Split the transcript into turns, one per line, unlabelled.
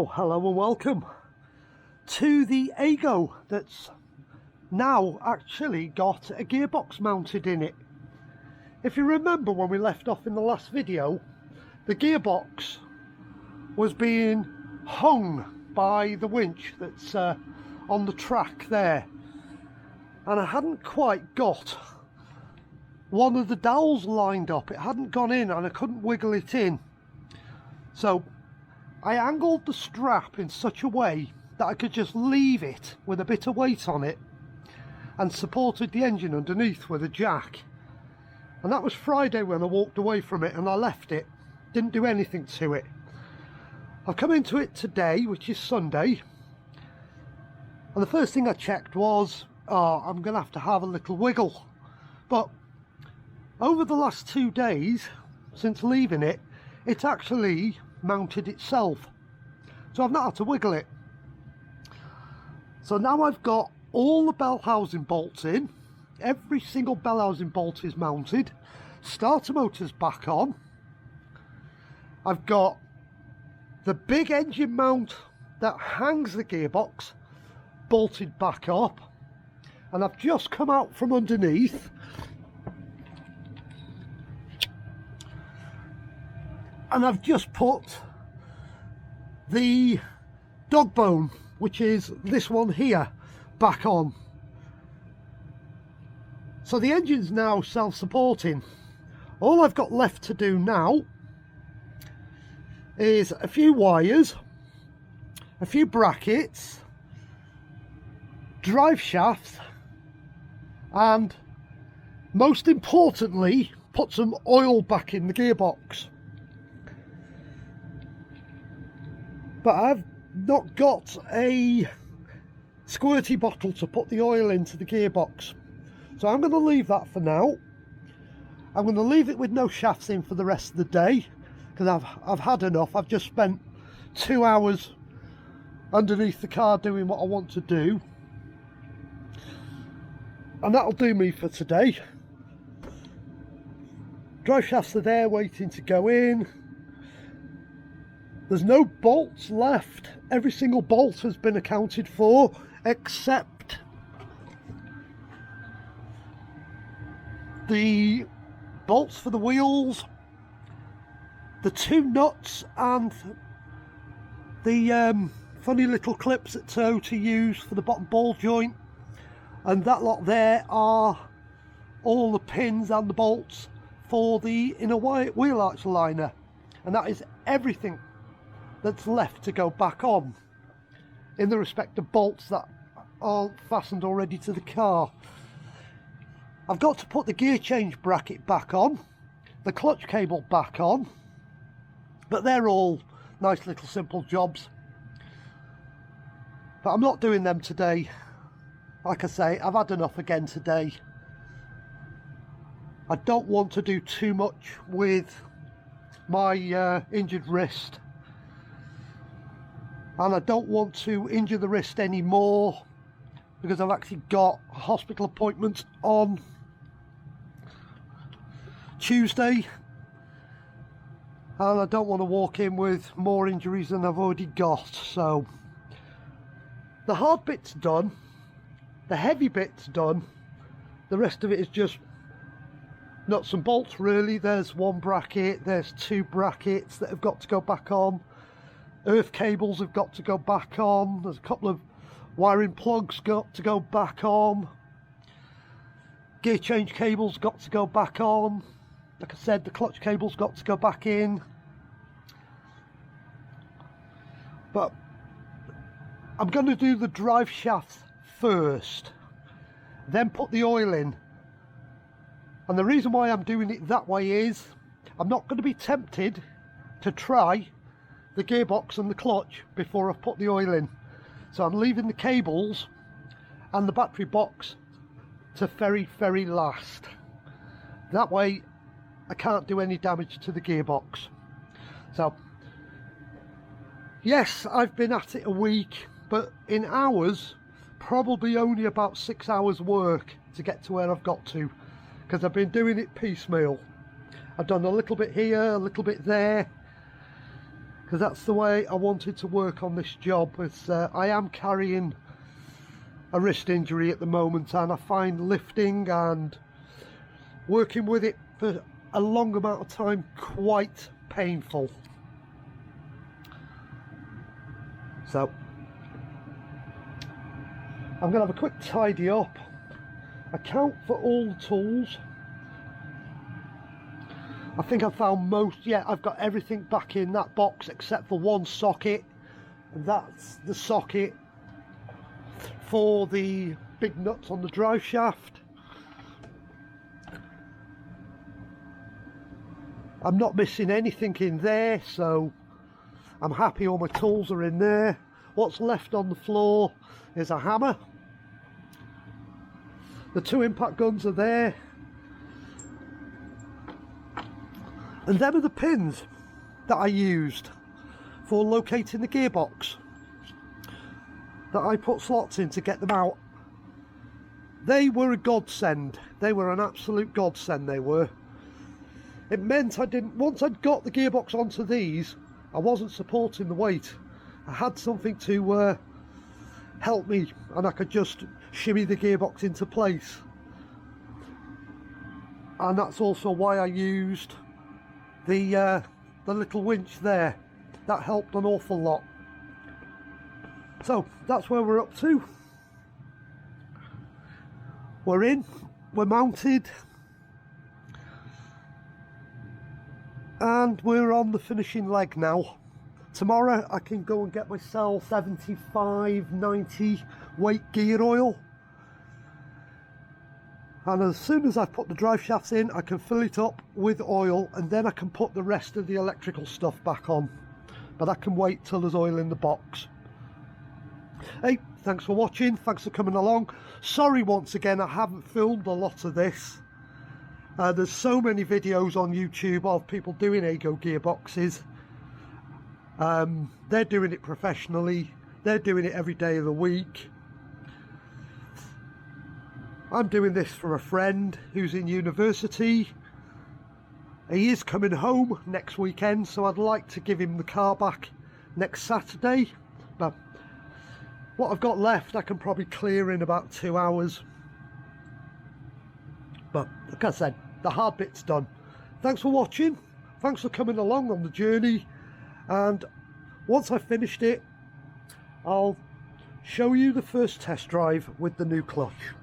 Well, hello and welcome to the Aygo that's now actually got a gearbox mounted in it. If you remember when we left off in the last video, the gearbox was being hung by the winch that's on the track there, and I hadn't quite got one of the dowels lined up. It hadn't gone in and I couldn't wiggle it in, so I angled the strap in such a way that I could just leave it with a bit of weight on it and supported the engine underneath with a jack. And that was Friday when I walked away from it, and I left it, didn't do anything to it. I've come into it today, which is Sunday, and the first thing I checked was, I'm going to have a little wiggle. But over the last 2 days since leaving it, it actually mounted itself, so I've not had to wiggle it. So now I've got all the bell housing bolts in, every single bell housing bolt is mounted, starter motor's back on, I've got the big engine mount that hangs the gearbox bolted back up, and I've just come out from underneath and I've just put the dog bone, which is this one here, back on. So the engine's now self-supporting. All I've got left to do now is a few wires, a few brackets, drive shafts, and most importantly, put some oil back in the gearbox. But I've not got a squirty bottle to put the oil into the gearbox, so I'm going to leave that for now. I'm going to leave it with no shafts in for the rest of the day, because I've had enough. I've just spent 2 hours underneath the car doing what I want to do, and that'll do me for today. Drive shafts are there waiting to go in. There's no bolts left. Every single bolt has been accounted for except the bolts for the wheels, the 2 nuts, and the funny little clips at toe to use for the bottom ball joint. And that lot there are all the pins and the bolts for the inner wheel arch liner, and that is everything that's left to go back on in the respective bolts that aren't fastened already to the car. I've got to put the gear change bracket back on, the clutch cable back on, but they're all nice little simple jobs, but I'm not doing them today. Like I say, I've had enough again today. I don't want to do too much with my injured wrist, and I don't want to injure the wrist anymore because I've actually got a hospital appointment on Tuesday, and I don't want to walk in with more injuries than I've already got. So the hard bit's done, the heavy bit's done, the rest of it is just nuts and bolts really. There's 1 bracket, there's 2 brackets that have got to go back on, earth cables have got to go back on, there's a couple of wiring plugs got to go back on, gear change cables got to go back on, like I said, the clutch cable's got to go back in. But I'm going to do the drive shafts first, then put the oil in. And the reason why I'm doing it that way is I'm not going to be tempted to try the gearbox and the clutch before I've put the oil in. So I'm leaving the cables and the battery box to very last. That way I can't do any damage to the gearbox. So yes, I've been at it a week, but in hours, probably only about 6 hours work to get to where I've got to, because I've been doing it piecemeal. I've done a little bit here, a little bit there, because that's the way I wanted to work on this job. It's, I am carrying a wrist injury at the moment, and I find lifting and working with it for a long amount of time quite painful. So I'm going to have a quick tidy up, account for all the tools. I think I've found most, yeah, I've got everything back in that box except for one socket, and that's the socket for the big nuts on the drive shaft. I'm not missing anything in there, so I'm happy all my tools are in there. What's left on the floor is a hammer. The 2 impact guns are there. And them are the pins that I used for locating the gearbox, that I put slots in to get them out. They were a godsend. They were an absolute godsend, they were. It meant I didn't, once I'd got the gearbox onto these, I wasn't supporting the weight. I had something to help me, and I could just shimmy the gearbox into place. And that's also why I used the little winch there. That helped an awful lot. So that's where we're up to. We're in, we're mounted, and we're on the finishing leg now. Tomorrow I can go and get myself 75-90 weight gear oil, and as soon as I put the drive shafts in, I can fill it up with oil, and then I can put the rest of the electrical stuff back on. But I can wait till there's oil in the box. Hey, thanks for watching, thanks for coming along. Sorry once again I haven't filmed a lot of this. There's so many videos on YouTube of people doing Aygo gearboxes. They're doing it professionally, they're doing it every day of the week. I'm doing this for a friend who's in university. He is coming home next weekend, so I'd like to give him the car back next Saturday. But what I've got left I can probably clear in about 2 hours. But like I said, the hard bit's done. Thanks for watching, thanks for coming along on the journey, and once I've finished it, I'll show you the first test drive with the new clutch.